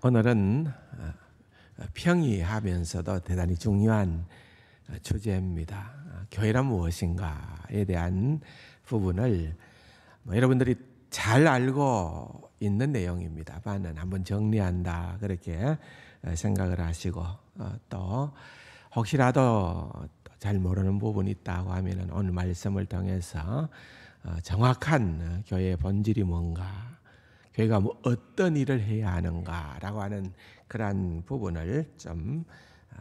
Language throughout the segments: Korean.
오늘은 평이하면서도 대단히 중요한 주제입니다. 교회란 무엇인가에 대한 부분을 여러분들이 잘 알고 있는 내용입니다만 한번 정리한다 그렇게 생각을 하시고 또 혹시라도 잘 모르는 부분이 있다고 하면 오늘 말씀을 통해서 정확한 교회의 본질이 뭔가, 교회가 어떤 일을 해야 하는가라고 하는 그러한 부분을 좀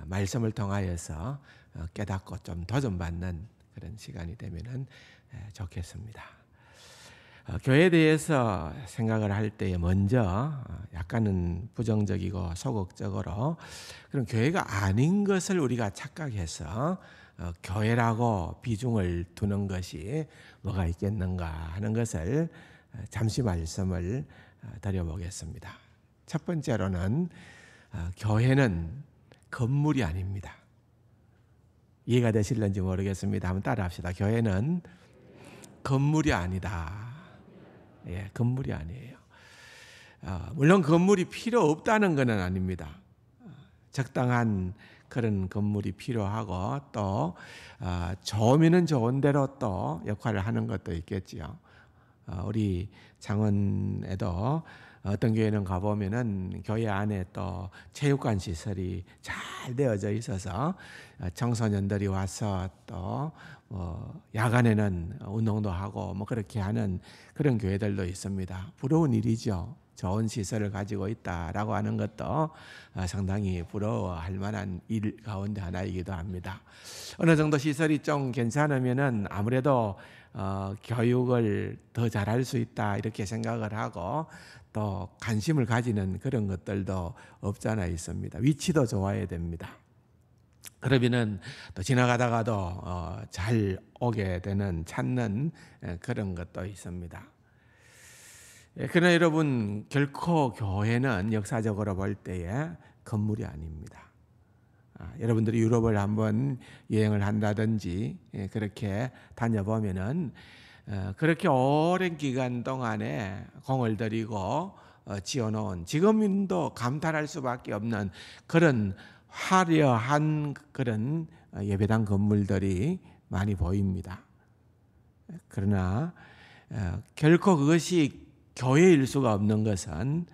말씀을 통하여서 깨닫고 좀 도전받는 그런 시간이 되면 좋겠습니다. 교회에 대해서 생각을 할 때에 먼저 약간은 부정적이고 소극적으로 그런 교회가 아닌 것을 우리가 착각해서 교회라고 비중을 두는 것이 뭐가 있겠는가 하는 것을 잠시 말씀을 드려보겠습니다. 첫 번째로는 교회는 건물이 아닙니다. 이해가 되실는지 모르겠습니다. 한번 따라합시다. 교회는 건물이 아니다. 예, 건물이 아니에요. 물론 건물이 필요 없다는 것은 아닙니다. 적당한 그런 건물이 필요하고 또 좋으면 좋은 대로 또 역할을 하는 것도 있겠지요. 우리 창원에도 어떤 교회는 가보면은 교회 안에 또 체육관 시설이 잘 되어져 있어서 청소년들이 와서 또 야간에는 운동도 하고 그렇게 하는 그런 교회들도 있습니다. 부러운 일이죠. 좋은 시설을 가지고 있다라고 하는 것도 상당히 부러워할 만한 일 가운데 하나이기도 합니다. 어느 정도 시설이 좀 괜찮으면은 아무래도 교육을 더 잘할 수 있다 이렇게 생각을 하고 또 관심을 가지는 그런 것들도 없잖아 있습니다. 위치도 좋아야 됩니다. 그러면은 또 지나가다가도 잘 오게 되는 찾는 그런 것도 있습니다. 그러나 여러분, 결코 교회는 역사적으로 볼 때에 건물이 아닙니다. 여러분들이 유럽을 한번 여행을 한다든지 그렇게 다녀보면은 그렇게 오랜 기간 동안에 공을 들이고 지어놓은, 지금도 감탄할 수밖에 없는 그런 화려한 그런 예배당 건물들이 많이 보입니다. 그러나 결코 그것이 교회일 수가 없는 것은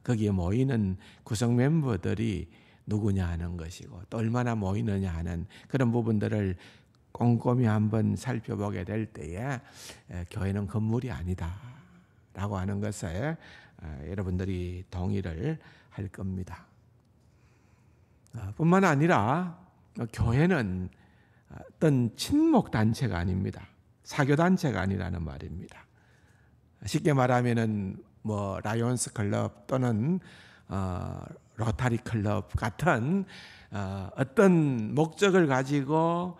거기에 모이는 구성 멤버들이 누구냐 하는 것이고 또 얼마나 모이느냐 하는 그런 부분들을 꼼꼼히 한번 살펴보게 될 때에 교회는 건물이 아니다라고 하는 것에 여러분들이 동의를 할 겁니다. 뿐만 아니라 교회는 어떤 친목 단체가 아닙니다. 사교 단체가 아니라는 말입니다. 쉽게 말하면은 라이온스 클럽 또는 로타리 클럽 같은 어떤 목적을 가지고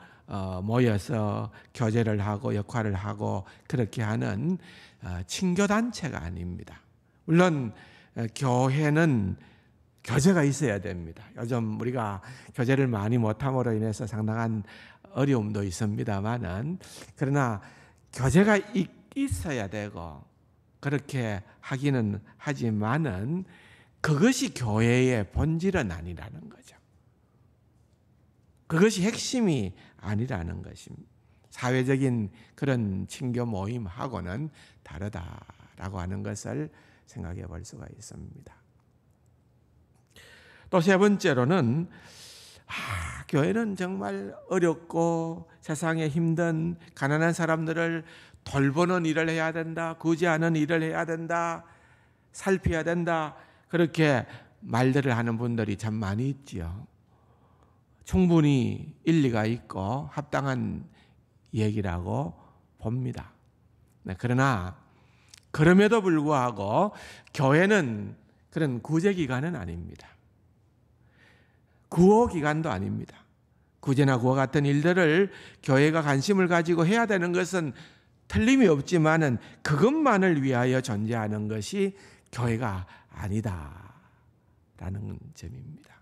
모여서 교제를 하고 역할을 하고 그렇게 하는 친교 단체가 아닙니다. 물론 교회는 교제가 있어야 됩니다. 요즘 우리가 교제를 많이 못함으로 인해서 상당한 어려움도 있습니다만은, 그러나 교제가 있어야 되고 그렇게 하기는 하지만은 그것이 교회의 본질은 아니라는 거죠. 그것이 핵심이 아니라는 것입니다. 사회적인 그런 친교 모임하고는 다르다라고 하는 것을 생각해 볼 수가 있습니다. 또 세 번째로는 교회는 정말 어렵고 세상에 힘든 가난한 사람들을 돌보는 일을 해야 된다, 구제하는 일을 해야 된다, 살펴야 된다, 그렇게 말들을 하는 분들이 참 많이 있지요. 충분히 일리가 있고 합당한 얘기라고 봅니다. 그러나 그럼에도 불구하고 교회는 그런 구제기관은 아닙니다. 구호기관도 아닙니다. 구제나 구호 같은 일들을 교회가 관심을 가지고 해야 되는 것은 틀림이 없지만은 그것만을 위하여 존재하는 것이 교회가 아니다라는 점입니다.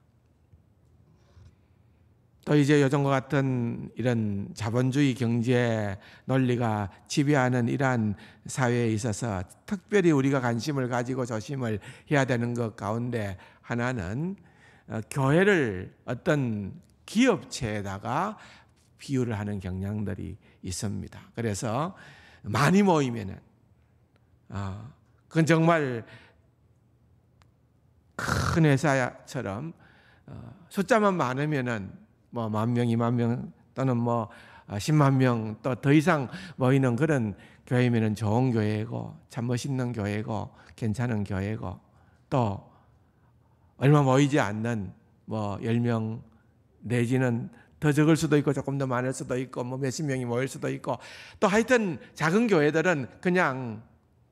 또 이제 요즘과 같은 이런 자본주의 경제 논리가 지배하는 이러한 사회에 있어서 특별히 우리가 관심을 가지고 조심을 해야 되는 것 가운데 하나는 교회를 어떤 기업체에다가 비유를 하는 경향들이 있습니다. 그래서 많이 모이면은 그건 정말 큰 회사처럼 숫자만 많으면은 뭐 10,000명, 20,000명 또는 뭐 10만 명 또 더 이상 모이는 그런 교회면은 좋은 교회고 참 멋있는 교회고 괜찮은 교회고, 또 얼마 모이지 않는 뭐 10명 내지는 더 적을 수도 있고 조금 더 많을 수도 있고 뭐 몇십 명이 모일 수도 있고, 또 하여튼 작은 교회들은 그냥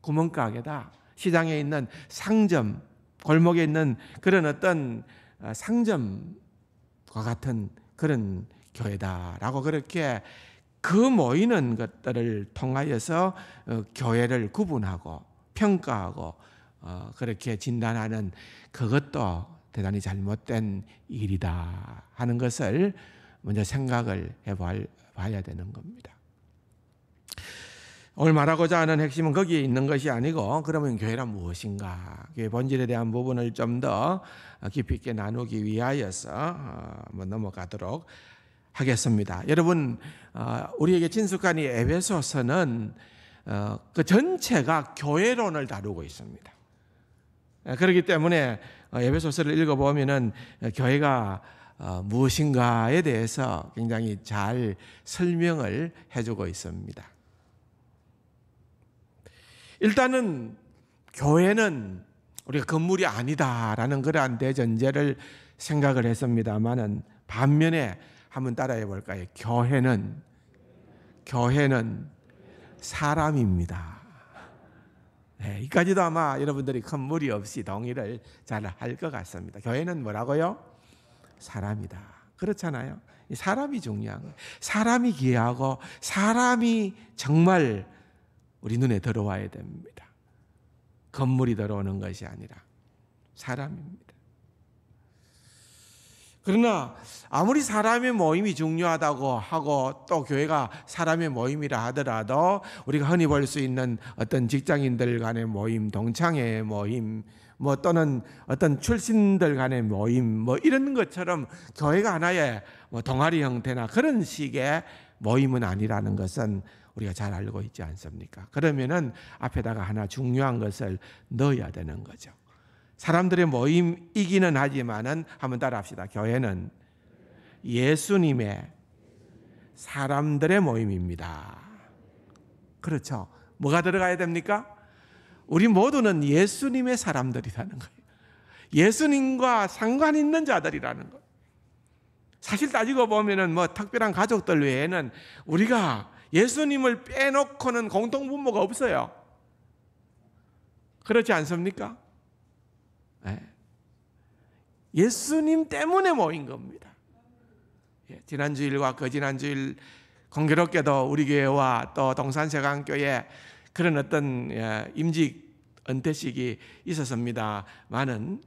구멍가게다, 시장에 있는 상점, 골목에 있는 그런 어떤 상점과 같은 그런 교회다라고 그렇게 그 모이는 것들을 통하여서 교회를 구분하고 평가하고 그렇게 진단하는 그것도 대단히 잘못된 일이다 하는 것을 먼저 생각을 해봐야 되는 겁니다. 오늘 말하고자 하는 핵심은 거기에 있는 것이 아니고, 그러면 교회란 무엇인가, 교회 본질에 대한 부분을 좀 더 깊이 있게 나누기 위하여서 한번 넘어가도록 하겠습니다. 여러분, 우리에게 친숙한 이 에베소서는 그 전체가 교회론을 다루고 있습니다. 그렇기 때문에 에베소서를 읽어보면은 교회가 무엇인가에 대해서 굉장히 잘 설명을 해주고 있습니다. 일단은 교회는 우리가 건물이 아니다라는 그러한 대전제를 생각을 했습니다만은, 반면에 한번 따라해 볼까요? 교회는 사람입니다. 네, 이까지도 아마 여러분들이 큰 무리 없이 동의를 잘 할 것 같습니다. 교회는 뭐라고요? 사람이다. 그렇잖아요. 사람이 중요한 거예요. 사람이 귀하고 사람이 정말 우리 눈에 들어와야 됩니다. 건물이 들어오는 것이 아니라 사람입니다. 그러나 아무리 사람의 모임이 중요하다고 하고 또 교회가 사람의 모임이라 하더라도, 우리가 흔히 볼 수 있는 어떤 직장인들 간의 모임, 동창회 모임, 뭐 또는 어떤 출신들 간의 모임, 뭐 이런 것처럼 교회가 하나의 뭐 동아리 형태나 그런 식의 모임은 아니라는 것은 우리가 잘 알고 있지 않습니까? 그러면은 앞에다가 하나 중요한 것을 넣어야 되는 거죠. 사람들의 모임이기는 하지만은, 한번 따라합시다. 교회는 예수님의 사람들의 모임입니다. 그렇죠. 뭐가 들어가야 됩니까? 우리 모두는 예수님의 사람들이라는 거예요. 예수님과 상관 있는 자들이라는 거예요. 사실 따지고 보면은 뭐 특별한 가족들 외에는 우리가 예수님을 빼놓고는 공통분모가 없어요. 그렇지 않습니까? 네. 예수님 때문에 모인 겁니다. 지난주일과 그지난주일 공교롭게도 우리 교회와 또 동산세강교회 그런 어떤 임직 은퇴식이 있었습니다만은,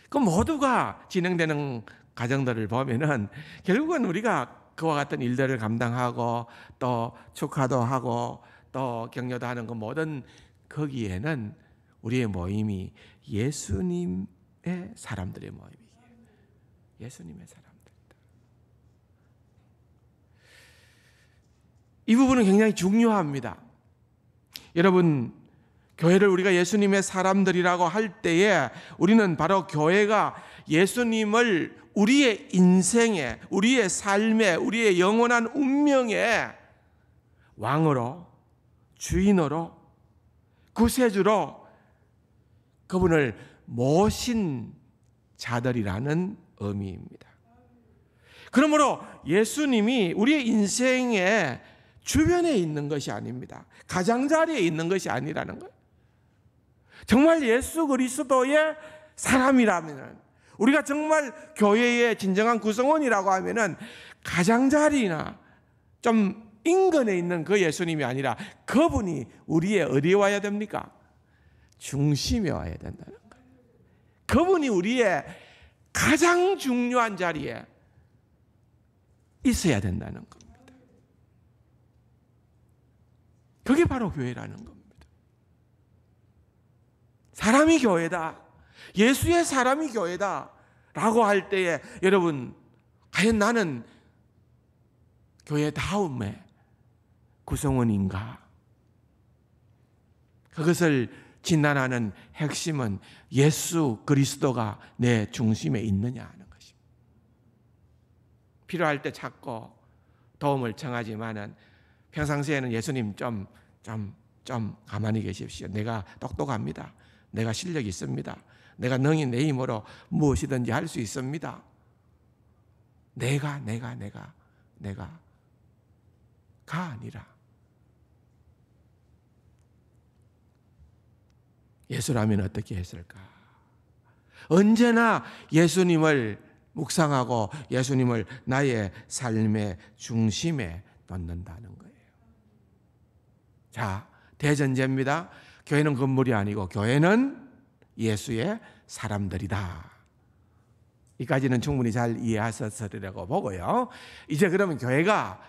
그 모두가 진행되는 과정들을 보면은 결국은 우리가 그와 같은 일들을 감당하고 또 축하도 하고 또 격려도 하는 그 모든 거기에는 우리의 모임이 예수님의 사람들의 모임이에요. 예수님의 사람들이다. 이 부분은 굉장히 중요합니다. 여러분, 교회를 우리가 예수님의 사람들이라고 할 때에 우리는 바로 교회가 예수님을 우리의 인생에, 우리의 삶에, 우리의 영원한 운명에 왕으로, 주인으로, 구세주로 그분을 모신 자들이라는 의미입니다. 그러므로 예수님이 우리의 인생의 주변에 있는 것이 아닙니다. 가장자리에 있는 것이 아니라는 거예요. 정말 예수 그리스도의 사람이라면, 우리가 정말 교회의 진정한 구성원이라고 하면은 가장자리나 좀 인근에 있는 그 예수님이 아니라 그분이 우리의 어디에 와야 됩니까? 중심에 와야 된다는 거예요. 그분이 우리의 가장 중요한 자리에 있어야 된다는 겁니다. 그게 바로 교회라는 겁니다. 사람이 교회다. 예수의 사람이 교회다. 라고 할 때에 여러분, 과연 나는 교회 다음의 구성원인가? 그것을 진단하는 핵심은 예수 그리스도가 내 중심에 있느냐 하는 것입니다. 필요할 때 찾고 도움을 청하지만은 평상시에는 예수님 좀 가만히 계십시오. 내가 똑똑합니다. 내가 실력이 있습니다. 내가 능히 내 힘으로 무엇이든지 할 수 있습니다. 내가 가 아니라 예수라면 어떻게 했을까? 언제나 예수님을 묵상하고 예수님을 나의 삶의 중심에 놓는다는 거예요. 자, 대전제입니다. 교회는 건물이 아니고 교회는 예수의 사람들이다. 이까지는 충분히 잘 이해하셨으리라고 보고요. 이제 그러면 교회가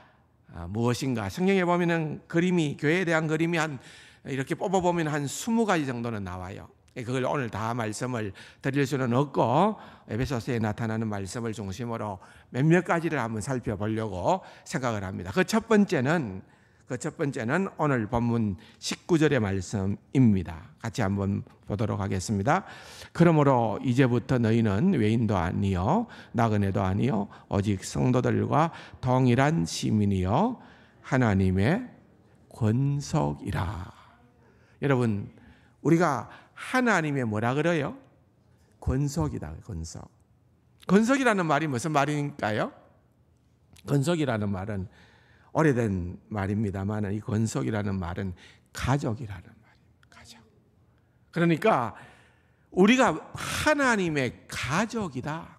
무엇인가? 성경에 보면은 그림이, 교회에 대한 그림이 이렇게 뽑아보면 한 20가지 정도는 나와요. 그걸 오늘 다 말씀을 드릴 수는 없고 에베소서에 나타나는 말씀을 중심으로 몇몇 가지를 한번 살펴보려고 생각을 합니다. 그 첫 번째는 오늘 본문 19절의 말씀입니다. 같이 한번 보도록 하겠습니다. 그러므로 이제부터 너희는 외인도 아니요 나그네도 아니요 오직 성도들과 동일한 시민이요 하나님의 권속이라. 여러분, 우리가 하나님의 뭐라 그래요? 권속이다. 권속. 권속이라는 말이 무슨 말일까요? 권속이라는 말은 오래된 말입니다만 이 권속이라는 말은 가족이라는 말입니다. 가족. 그러니까 우리가 하나님의 가족이다.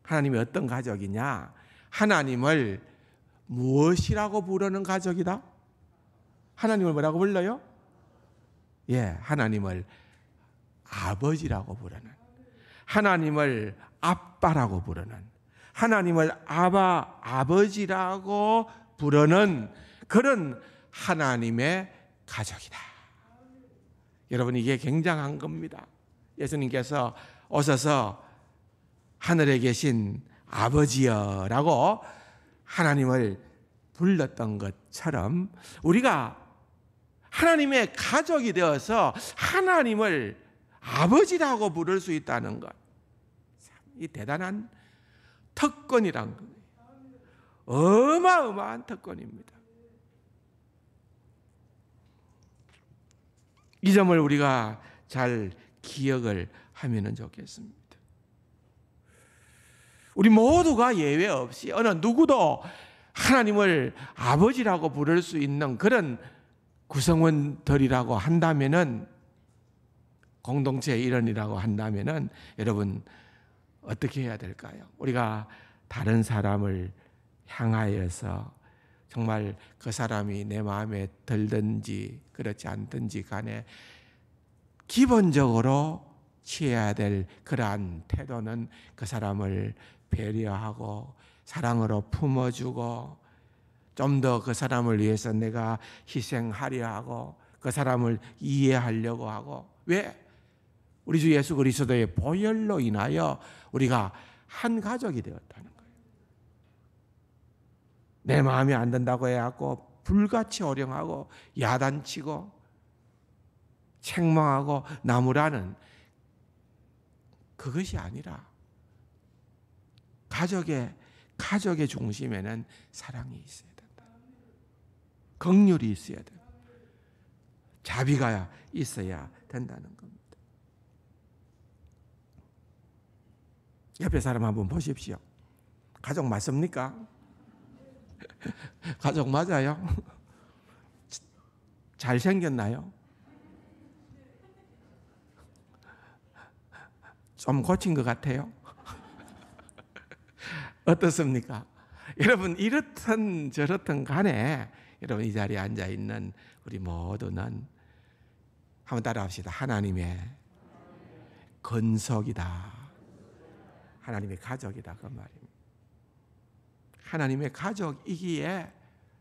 하나님이 어떤 가족이냐? 하나님을 무엇이라고 부르는 가족이다? 하나님을 뭐라고 불러요? 하나님을 아버지라고 부르는, 하나님을 아빠라고 부르는, 하나님을 아버지라고 부르는 그런 하나님의 가족이다. 여러분, 이게 굉장한 겁니다. 예수님께서 오셔서 하늘에 계신 아버지여라고 하나님을 불렀던 것처럼 우리가 하나님의 가족이 되어서 하나님을 아버지라고 부를 수 있다는 것, 이 대단한 특권이란 거예요. 어마어마한 특권입니다. 이 점을 우리가 잘 기억을 하면 좋겠습니다. 우리 모두가 예외 없이 어느 누구도 하나님을 아버지라고 부를 수 있는 그런 구성원들이라고 한다면은, 공동체의 일원이라고 한다면은 여러분 어떻게 해야 될까요? 우리가 다른 사람을 향하여서 정말 그 사람이 내 마음에 들든지 그렇지 않든지 간에 기본적으로 취해야 될 그러한 태도는 그 사람을 배려하고 사랑으로 품어주고 좀 더 그 사람을 위해서 내가 희생하려 하고 그 사람을 이해하려고 하고, 왜? 우리 주 예수 그리스도의 보혈로 인하여 우리가 한 가족이 되었다는 거예요. 내 마음에 안 든다고 해갖고 불같이 호령하고 야단치고 책망하고 나무라는 그것이 아니라 가족의 중심에는 사랑이 있어야 된다. 긍휼이 있어야 된다. 자비가 있어야 된다는 겁니다. 옆에 사람 한번 보십시오. 가족 맞습니까? 가족 맞아요? 잘생겼나요? 좀 고친 것 같아요? 어떻습니까? 여러분, 이렇든 저렇든 간에 여러분 이 자리에 앉아있는 우리 모두는 한번 따라합시다. 하나님의 건석이다. 하나님의 가족이다. 그 말입니다. 하나님의 가족이기에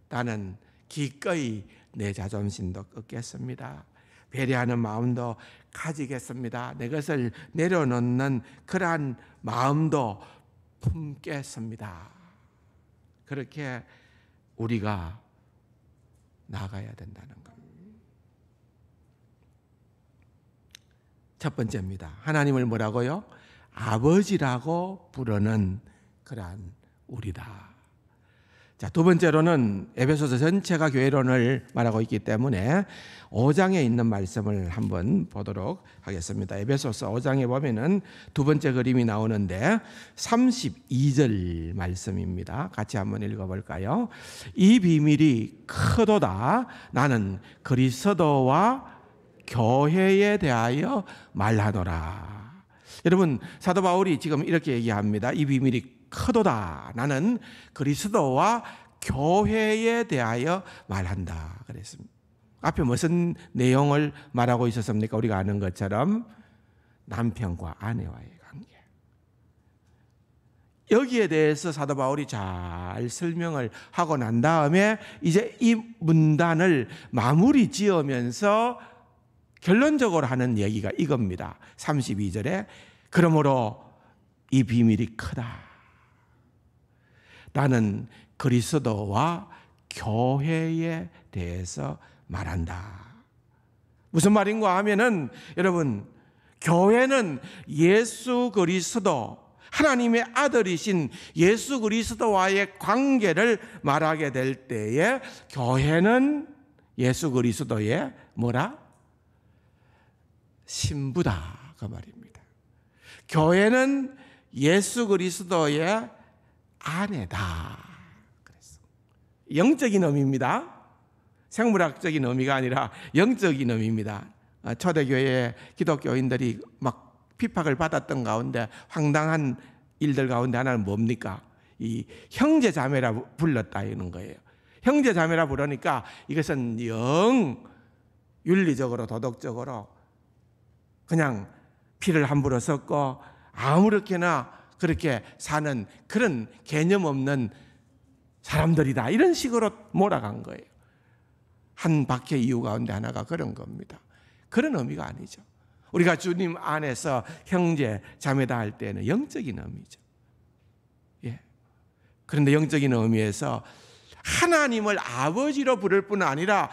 나는 기꺼이 내 자존심도 꺾겠습니다. 배려하는 마음도 가지겠습니다. 내 것을 내려놓는 그러한 마음도 품겠습니다. 그렇게 우리가 나가야 된다는 겁니다. 첫 번째입니다. 하나님을 뭐라고요? 아버지라고 부르는 그러한 우리다. 자, 두 번째로는 에베소서 전체가 교회론을 말하고 있기 때문에 5장에 있는 말씀을 한번 보도록 하겠습니다. 에베소서 5장에 보면은 두 번째 그림이 나오는데 32절 말씀입니다. 같이 한번 읽어볼까요? 이 비밀이 크도다. 나는 그리스도와 교회에 대하여 말하노라. 여러분, 사도 바울이 지금 이렇게 얘기합니다. 이 비밀이 크도다. 나는 그리스도와 교회에 대하여 말한다. 그랬습니다. 앞에 무슨 내용을 말하고 있었습니까? 우리가 아는 것처럼 남편과 아내와의 관계. 여기에 대해서 사도 바울이 잘 설명을 하고 난 다음에 이제 이 문단을 마무리 지으면서 결론적으로 하는 얘기가 이겁니다. 32절에 그러므로 이 비밀이 크다. 나는 그리스도와 교회에 대해서 말한다. 무슨 말인가 하면은 여러분, 교회는 예수 그리스도, 하나님의 아들이신 예수 그리스도와의 관계를 말하게 될 때에 교회는 예수 그리스도의 뭐라? 신부다. 그 말입니다. 교회는 예수 그리스도의 아내다. 그랬어. 영적인 의미입니다. 생물학적인 의미가 아니라 영적인 의미입니다. 초대교회 기독교인들이 막 핍박을 받았던 가운데 황당한 일들 가운데 하나는 뭡니까? 이 형제 자매라 불렀다 이런 거예요. 형제 자매라 부르니까 이것은 영 윤리적으로 도덕적으로 그냥 피를 함부로 섞고 아무렇게나 그렇게 사는 그런 개념 없는 사람들이다. 이런 식으로 몰아간 거예요. 한 박해 이유 가운데 하나가 그런 겁니다. 그런 의미가 아니죠. 우리가 주님 안에서 형제, 자매다 할 때는 영적인 의미죠. 예. 그런데 영적인 의미에서 하나님을 아버지로 부를 뿐 아니라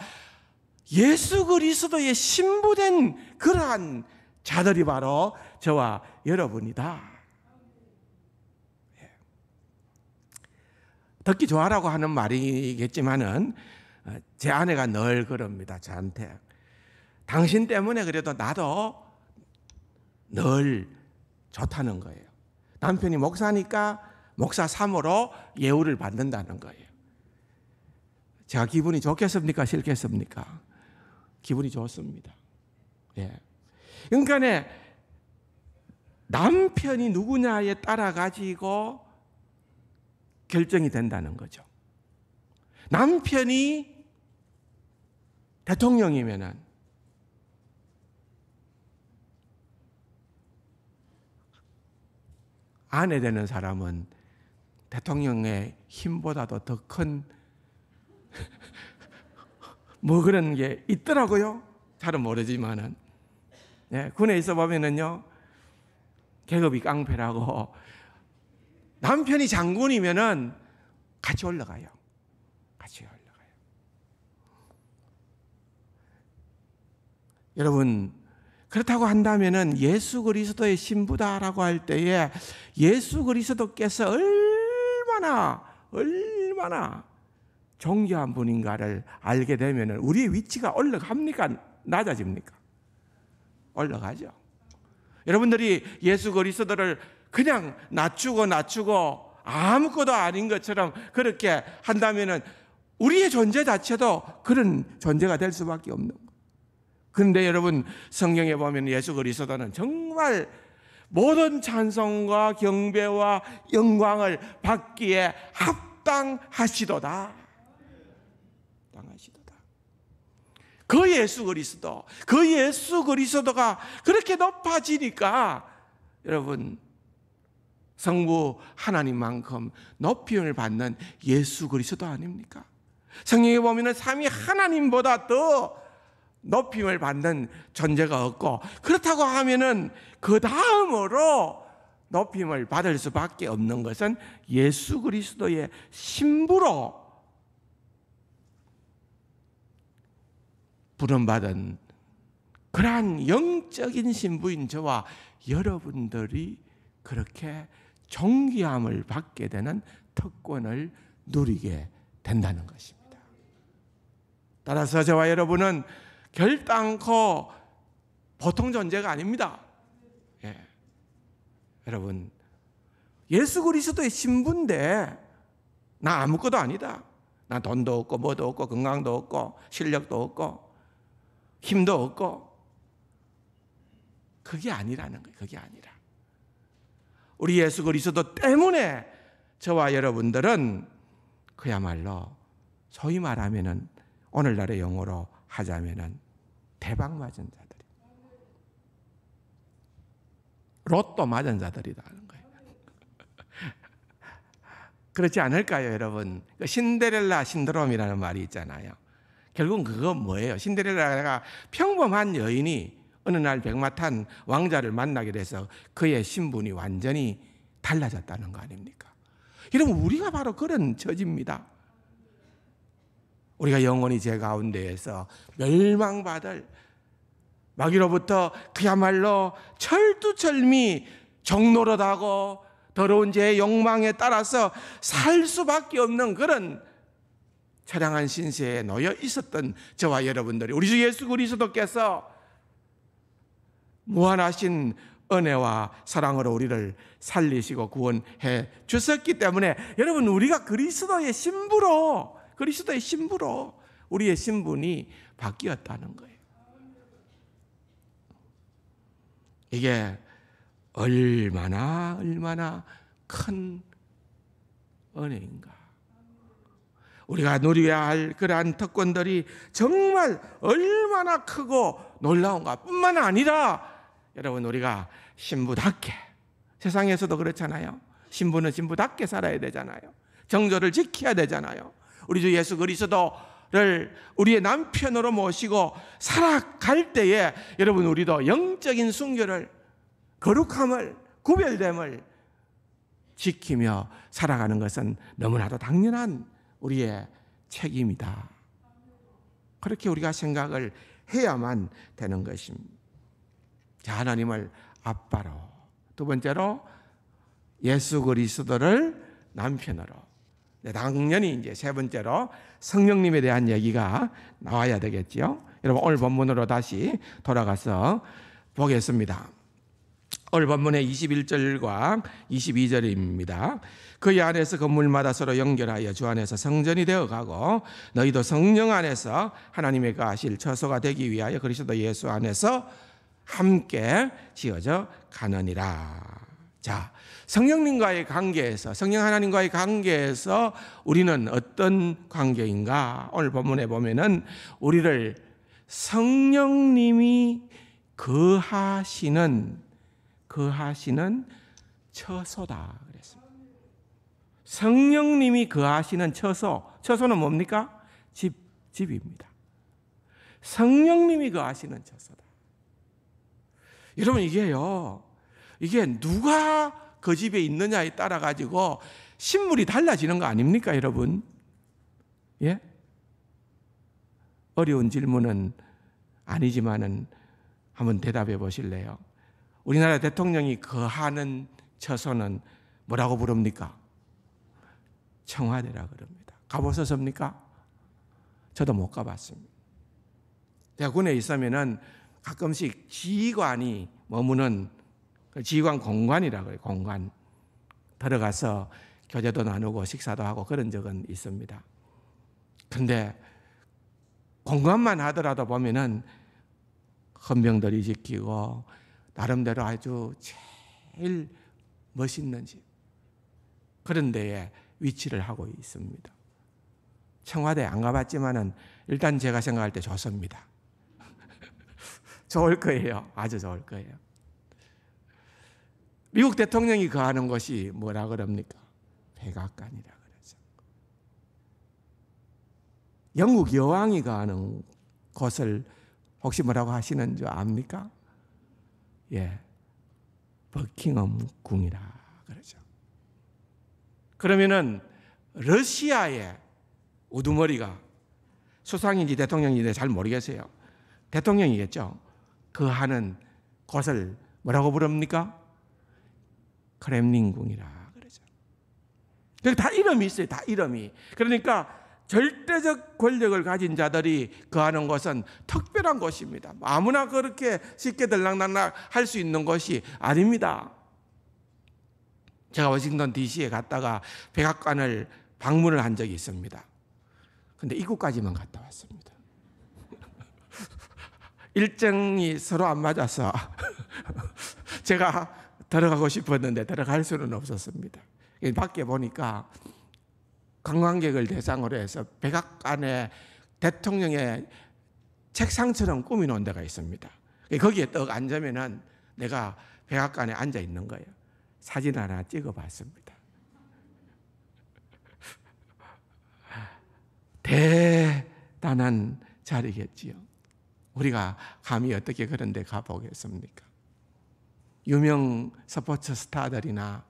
예수 그리스도의 신부된 그러한 자들이 바로 저와 여러분이다. 듣기 좋아라고 하는 말이겠지만은 제 아내가 늘 그럽니다. 저한테 당신 때문에 그래도 나도 늘 좋다는 거예요. 남편이 목사니까 목사 3호로 예우를 받는다는 거예요. 제가 기분이 좋겠습니까? 싫겠습니까? 기분이 좋습니다. 예. 그러니까 남편이 누구냐에 따라 가지고 결정이 된다는 거죠. 남편이 대통령이면은 아내 되는 사람은 대통령의 힘보다도 더 큰 뭐 그런 게 있더라고요. 잘은 모르지만은. 네, 군에 있어 보면은요, 계급이 깡패라고 남편이 장군이면은 같이 올라가요. 같이 올라가요. 여러분, 그렇다고 한다면은 예수 그리스도의 신부다라고 할 때에 예수 그리스도께서 얼마나 존귀한 분인가를 알게 되면은 우리의 위치가 올라갑니까? 낮아집니까? 올라가죠. 여러분들이 예수 그리스도를 그냥 낮추고 아무것도 아닌 것처럼 그렇게 한다면은 우리의 존재 자체도 그런 존재가 될 수밖에 없는 거예요. 그런데 여러분, 성경에 보면 예수 그리스도는 정말 모든 찬송과 경배와 영광을 받기에 합당하시도다. 그 예수 그리스도가 그렇게 높아지니까 여러분, 성부 하나님만큼 높임을 받는 예수 그리스도 아닙니까? 성경에 보면은 삼위 하나님보다 더 높임을 받는 존재가 없고, 그렇다고 하면은 그 다음으로 높임을 받을 수밖에 없는 것은 예수 그리스도의 신부로 부름받은 그러한 영적인 신부인 저와 여러분들이 그렇게 존귀함을 받게 되는 특권을 누리게 된다는 것입니다. 따라서 저와 여러분은 결단코 보통 존재가 아닙니다. 예. 여러분, 예수 그리스도의 신부인데 나 아무것도 아니다. 나 돈도 없고 뭐도 없고 건강도 없고 실력도 없고 힘도 없고, 그게 아니라는 거예요. 그게 아니라 우리 예수 그리스도 때문에 저와 여러분들은 그야말로 소위 말하면은 오늘날의 용어로 하자면은 대박 맞은 자들이, 로또 맞은 자들이라는 거예요. 그렇지 않을까요, 여러분? 신데렐라 신드롬이라는 말이 있잖아요. 결국은 그건 뭐예요? 신데렐라가 평범한 여인이 어느 날 백마탄 왕자를 만나게 돼서 그의 신분이 완전히 달라졌다는 거 아닙니까? 여러분, 우리가 바로 그런 처지입니다. 우리가 영원히 제 가운데에서 멸망받을, 마귀로부터 그야말로 철두철미 종노릇하고 더러운 죄의 욕망에 따라서 살 수밖에 없는 그런 처량한 신세에 놓여 있었던 저와 여러분들이 우리 주 예수 그리스도께서 무한하신 은혜와 사랑으로 우리를 살리시고 구원해 주셨기 때문에 여러분, 우리가 그리스도의 신부로 우리의 신분이 바뀌었다는 거예요. 이게 얼마나 큰 은혜인가. 우리가 누려야 할 그러한 특권들이 정말 얼마나 크고 놀라운가 뿐만 아니라, 여러분, 우리가 신부답게, 세상에서도 그렇잖아요. 신부는 신부답게 살아야 되잖아요. 정조를 지켜야 되잖아요. 우리 주 예수 그리스도를 우리의 남편으로 모시고 살아갈 때에 여러분, 우리도 영적인 순결을, 거룩함을, 구별됨을 지키며 살아가는 것은 너무나도 당연한 우리의 책임이다. 그렇게 우리가 생각을 해야만 되는 것입니다. 자, 하나님을 아빠로, 두 번째로 예수 그리스도를 남편으로, 당연히 이제 세 번째로 성령님에 대한 얘기가 나와야 되겠죠. 여러분, 오늘 본문으로 다시 돌아가서 보겠습니다. 오늘 본문의 21절과 22절입니다. 그의 안에서 건물마다 서로 연결하여 주 안에서 성전이 되어가고 너희도 성령 안에서 하나님의 거하실 처소가 되기 위하여 그리스도 예수 안에서 함께 지어져 가느니라. 자, 성령님과의 관계에서, 성령 하나님과의 관계에서 우리는 어떤 관계인가? 오늘 본문에 보면은 우리를 성령님이 거하시는 처소다 그랬습니다. 성령님이 거하시는 처소는 뭡니까? 집입니다. 성령님이 거하시는 처소다. 여러분, 이게 누가 그 집에 있느냐에 따라 가지고 신물이 달라지는 거 아닙니까, 여러분? 예? 어려운 질문은 아니지만은 한번 대답해 보실래요? 우리나라 대통령이 거하는 처소는 뭐라고 부릅니까? 청와대라 그럽니다. 가보셨습니까? 저도 못 가봤습니다. 제가 군에 있으면은 가끔씩 지휘관이 머무는 지휘관 공관이라고 해요. 공관. 들어가서 교제도 나누고 식사도 하고 그런 적은 있습니다. 그런데 공관만 하더라도 보면은 헌병들이 지키고 나름대로 아주 제일 멋있는 집, 그런 데에 위치를 하고 있습니다. 청와대 안 가봤지만은 일단 제가 생각할 때 좋습니다. 좋을 거예요. 아주 좋을 거예요. 미국 대통령이 거하는 곳이 뭐라 그럽니까? 백악관이라 그러죠. 영국 여왕이 거하는 곳을 혹시 뭐라고 하시는 줄 압니까? 예, 버킹엄 궁이라 그러죠. 그러면은 러시아의 우두머리가 수상인지 대통령인지 잘 모르겠어요. 대통령이겠죠. 거하는 곳을 뭐라고 부릅니까? 크렘린궁이라 그러죠. 다 이름이 있어요. 다 이름이. 그러니까 절대적 권력을 가진 자들이 거하는 곳은 특별한 곳입니다. 아무나 그렇게 쉽게 들락날락 할 수 있는 곳이 아닙니다. 제가 워싱턴 DC에 갔다가 백악관을 방문을 한 적이 있습니다. 근데 입구까지만 갔다 왔습니다. 일정이 서로 안 맞아서 제가 들어가고 싶었는데 들어갈 수는 없었습니다. 밖에 보니까 관광객을 대상으로 해서 백악관에 대통령의 책상처럼 꾸며놓은 데가 있습니다. 거기에 떡 앉으면은 내가 백악관에 앉아 있는 거예요. 사진 하나 찍어봤습니다. 대단한 자리겠지요. 우리가 감히 어떻게 그런 데 가보겠습니까? 유명 스포츠 스타들이나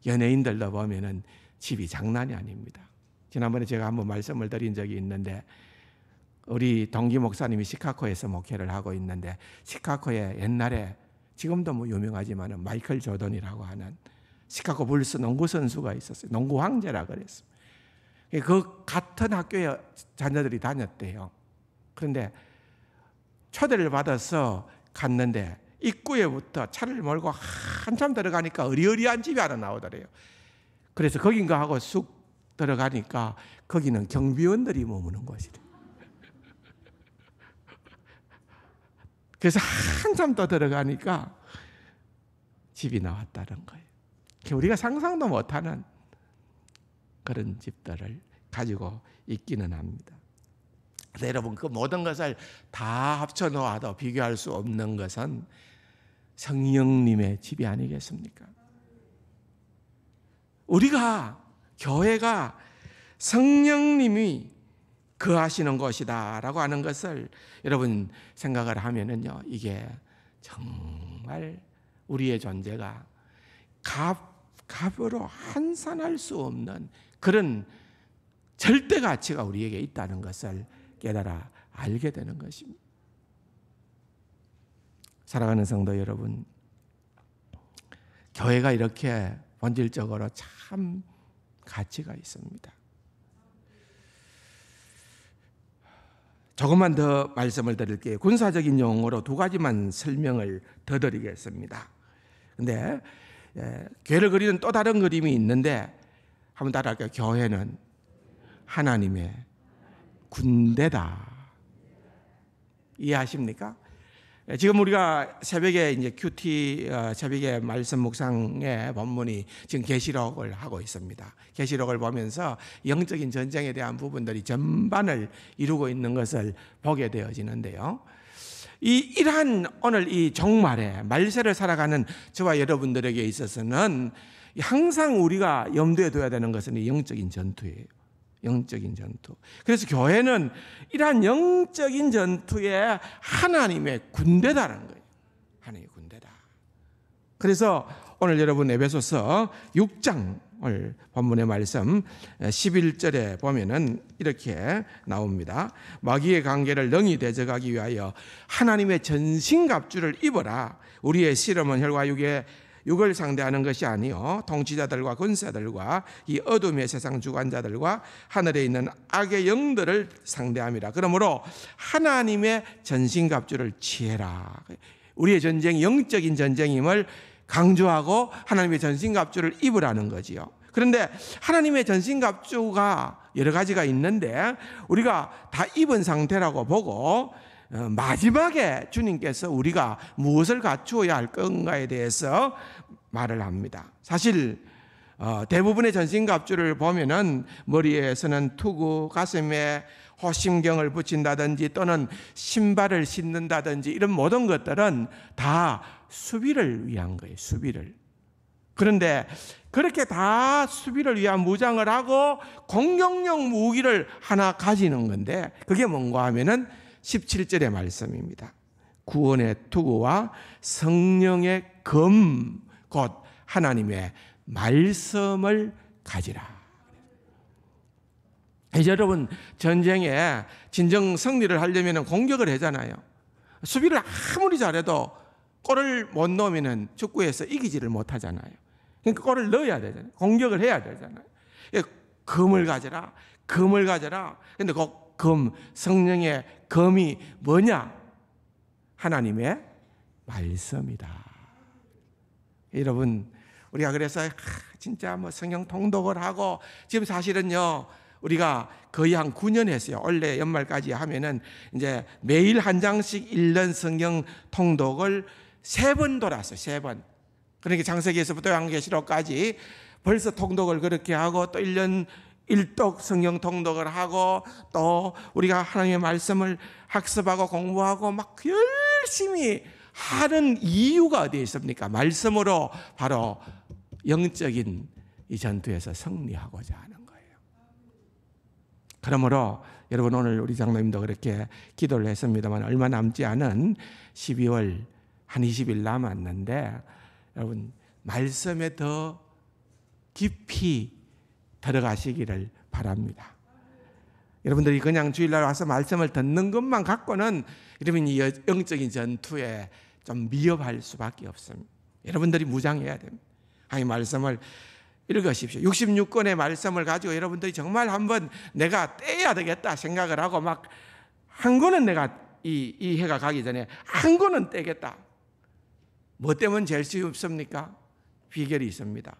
연예인들도 보면은 집이 장난이 아닙니다. 지난번에 제가 한번 말씀을 드린 적이 있는데 우리 동기 목사님이 시카고에서 목회를 하고 있는데 시카고에 옛날에 지금도 뭐 유명하지만 마이클 조던이라고 하는 시카고 불스 농구 선수가 있었어요. 농구 황제라 그랬어요. 그 같은 학교에 자녀들이 다녔대요. 그런데 초대를 받아서 갔는데 입구에부터 차를 몰고 한참 들어가니까 어리어리한 집이 하나 나오더래요. 그래서 거긴가 하고 쑥 들어가니까 거기는 경비원들이 머무는 곳이래. 그래서 한참 더 들어가니까 집이 나왔다는 거예요. 우리가 상상도 못하는 그런 집들을 가지고 있기는 합니다. 그래서 여러분 그 모든 것을 다 합쳐 놓아도 비교할 수 없는 것은 성령님의 집이 아니겠습니까? 우리가 교회가 성령님이 거하시는 곳이다라고 하는 것을 여러분 생각을 하면은요, 이게 정말 우리의 존재가 값으로 환산할 수 없는 그런 절대 가치가 우리에게 있다는 것을 깨달아 알게 되는 것입니다. 사랑하는 성도 여러분, 교회가 이렇게 본질적으로 참 가치가 있습니다. 조금만 더 말씀을 드릴게요. 군사적인 용어로 두 가지만 설명을 더 드리겠습니다. 근데 교회를 그리는 또 다른 그림이 있는데 한번 따라할게요. 교회는 하나님의 군대다. 이해하십니까? 지금 우리가 새벽에 이제 큐티 새벽에 말씀 묵상의 본문이 지금 계시록을 하고 있습니다. 계시록을 보면서 영적인 전쟁에 대한 부분들이 전반을 이루고 있는 것을 보게 되어지는데요. 이러한 오늘 이 종말에 말세를 살아가는 저와 여러분들에게 있어서는 항상 우리가 염두에 둬야 되는 것은 이 영적인 전투예요. 영적인 전투. 그래서 교회는 이러한 영적인 전투에 하나님의 군대다라는 거예요. 하나님의 군대다. 그래서 오늘 여러분 에베소서 6장을 본문의 말씀 11절에 보면은 이렇게 나옵니다. 마귀의 관계를 능히 대적하기 위하여 하나님의 전신갑주를 입어라. 우리의 씨름은 혈과 육을 상대하는 것이 아니요 통치자들과 군사들과 이 어둠의 세상 주관자들과 하늘에 있는 악의 영들을 상대함이라. 그러므로 하나님의 전신갑주를 취해라. 우리의 전쟁이 영적인 전쟁임을 강조하고 하나님의 전신갑주를 입으라는 거지요. 그런데 하나님의 전신갑주가 여러 가지가 있는데 우리가 다 입은 상태라고 보고 마지막에 주님께서 우리가 무엇을 갖추어야 할 건가에 대해서 말을 합니다. 사실 대부분의 전신갑주를 보면은 머리에서는 투구, 가슴에 호심경을 붙인다든지 또는 신발을 신는다든지 이런 모든 것들은 다 수비를 위한 거예요. 수비를. 그런데 그렇게 다 수비를 위한 무장을 하고 공격용 무기를 하나 가지는 건데 그게 뭔가 하면은 17절의 말씀입니다. 구원의 투구와 성령의 검, 곧 하나님의 말씀을 가지라. 이제 여러분, 전쟁에 진정 승리를 하려면 공격을 하잖아요. 수비를 아무리 잘해도 골을 못 넣으면 축구에서 이기지를 못하잖아요. 그러니까 골을 넣어야 되잖아요. 공격을 해야 되잖아요. 검을 가져라, 검을 가져라. 그런데 그 검, 성령의 검이 뭐냐? 하나님의 말씀이다. 여러분, 우리가 그래서 진짜 뭐 성경 통독을 하고 지금 사실은요, 우리가 거의 한 9년 했어요. 올해 연말까지 하면은 이제 매일 한 장씩 읽는 성경 통독을 3번 돌았어요. 3번. 그러니까 창세기에서부터 요한계시록까지 벌써 통독을 그렇게 하고 또 1년 일독 성경 통독을 하고 또 우리가 하나님의 말씀을 학습하고 공부하고 막 열심히 하는 이유가 어디에 있습니까? 말씀으로 바로 영적인 이 전투에서 승리하고자 하는 거예요. 그러므로 여러분, 오늘 우리 장로님도 그렇게 기도를 했습니다만 얼마 남지 않은 12월 한 20일 남았는데 여러분, 말씀에 더 깊이 들어가시기를 바랍니다. 여러분들이 그냥 주일날 와서 말씀을 듣는 것만 갖고는 여러분 이 영적인 전투에 좀 미흡할 수밖에 없습니다. 여러분들이 무장해야 됩니다. 이 말씀을 읽으십시오. 66권의 말씀을 가지고 여러분들이 정말 한번 내가 떼야 되겠다 생각을 하고 막 한 권은 내가 이 해가 가기 전에 한 권은 떼겠다. 뭐 때문에 제일 쉽습니까? 비결이 있습니다.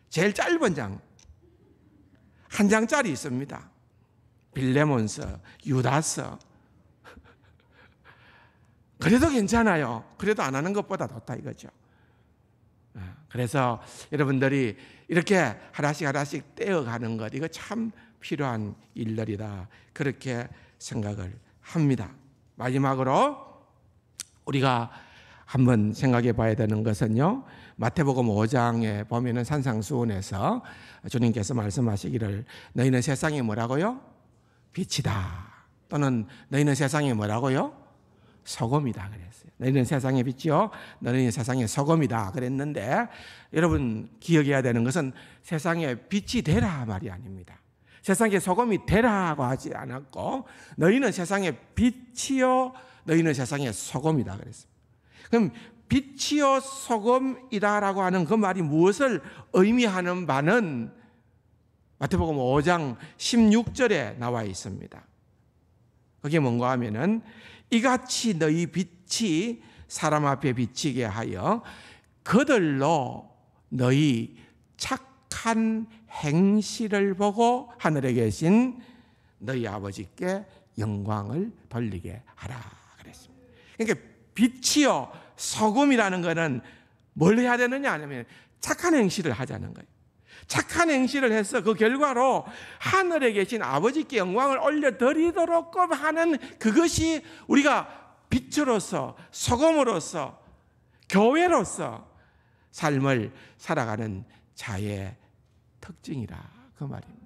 제일 짧은 장, 한 장짜리 있습니다. 빌레몬서, 유다서. 그래도 괜찮아요. 그래도 안 하는 것보다 좋다 이거죠. 그래서 여러분들이 이렇게 하나씩 떼어가는 것, 이거 참 필요한 일들이다, 그렇게 생각을 합니다. 마지막으로 우리가 한번 생각해 봐야 되는 것은요, 마태복음 5장에 보면은 산상수훈에서 주님께서 말씀하시기를 너희는 세상에 뭐라고요? 빛이다. 또는 너희는 세상에 뭐라고요? 소금이다 그랬어요. 너희는 세상의 빛이요, 너희는 세상의 소금이다 그랬는데, 여러분 기억해야 되는 것은 세상에 빛이 되라 말이 아닙니다. 세상에 소금이 되라고 하지 않았고 너희는 세상의 빛이요, 너희는 세상의 소금이다 그랬습니다. 그럼 빛이요 소금이다라고 하는 그 말이 무엇을 의미하는 바는 마태복음 5장 16절에 나와 있습니다. 그게 뭔가 하면은 이같이 너희 빛이 사람 앞에 비치게 하여 그들로 너희 착한 행실을 보고 하늘에 계신 너희 아버지께 영광을 돌리게 하라 그랬습니다. 그러니까 빛이요 소금이라는 것은 뭘 해야 되느냐 하면 착한 행실을 하자는 거예요. 착한 행실을 해서 그 결과로 하늘에 계신 아버지께 영광을 올려드리도록 하는, 그것이 우리가 빛으로서 소금으로서 교회로서 삶을 살아가는 자의 특징이라 그 말입니다.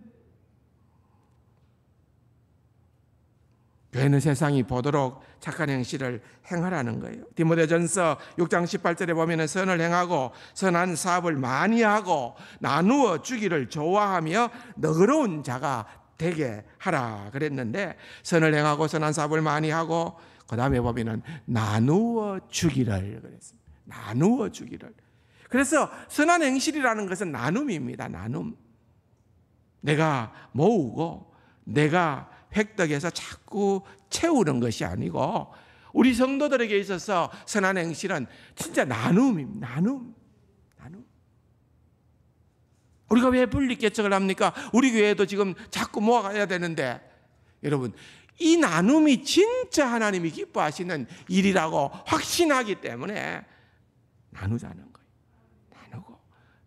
교회는 세상이 보도록 착한 행실을 행하라는 거예요. 디모데전서 6장 18절에 보면 선을 행하고 선한 사업을 많이 하고 나누어 주기를 좋아하며 너그러운 자가 되게 하라 그랬는데, 선을 행하고 선한 사업을 많이 하고 그 다음에 보면 나누어 주기를 그랬습니다. 나누어 주기를. 그래서 선한 행실이라는 것은 나눔입니다. 나눔. 내가 모으고 내가 획득해서 자꾸 채우는 것이 아니고, 우리 성도들에게 있어서 선한 행실은 진짜 나눔입니다. 나눔. 우리가 왜 분리개척을 합니까? 우리 교회도 지금 자꾸 모아가야 되는데, 여러분 이 나눔이 진짜 하나님이 기뻐하시는 일이라고 확신하기 때문에 나누자는 거예요.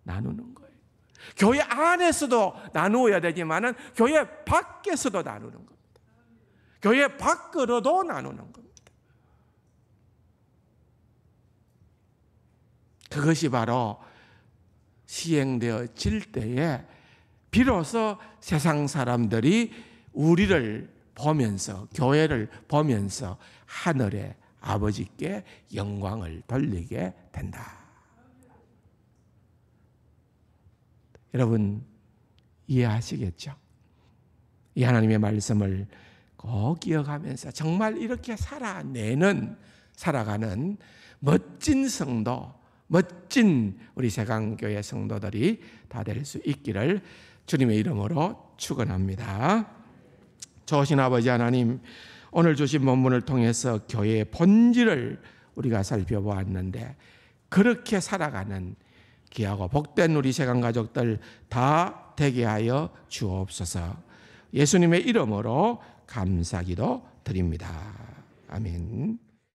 나누는 거예요. 교회 안에서도 나누어야 되지만은 교회 밖에서도 나누는 겁니다. 교회 밖으로도 나누는 겁니다. 그것이 바로 시행되어질 때에 비로소 세상 사람들이 우리를 보면서, 교회를 보면서 하늘의 아버지께 영광을 돌리게 된다. 여러분 이해하시겠죠? 이 하나님의 말씀을 꼭 기억하면서 정말 이렇게 살아가는 멋진 성도, 멋진 우리 세강교회 성도들이 다 될 수 있기를 주님의 이름으로 축원합니다. 좋으신 아버지 하나님, 오늘 주신 본문을 통해서 교회의 본질을 우리가 살펴보았는데, 그렇게 살아가는 귀하고 복된 우리 세강 가족들 다 되게 하여 주옵소서. 예수님의 이름으로 감사기도 드립니다. 아멘.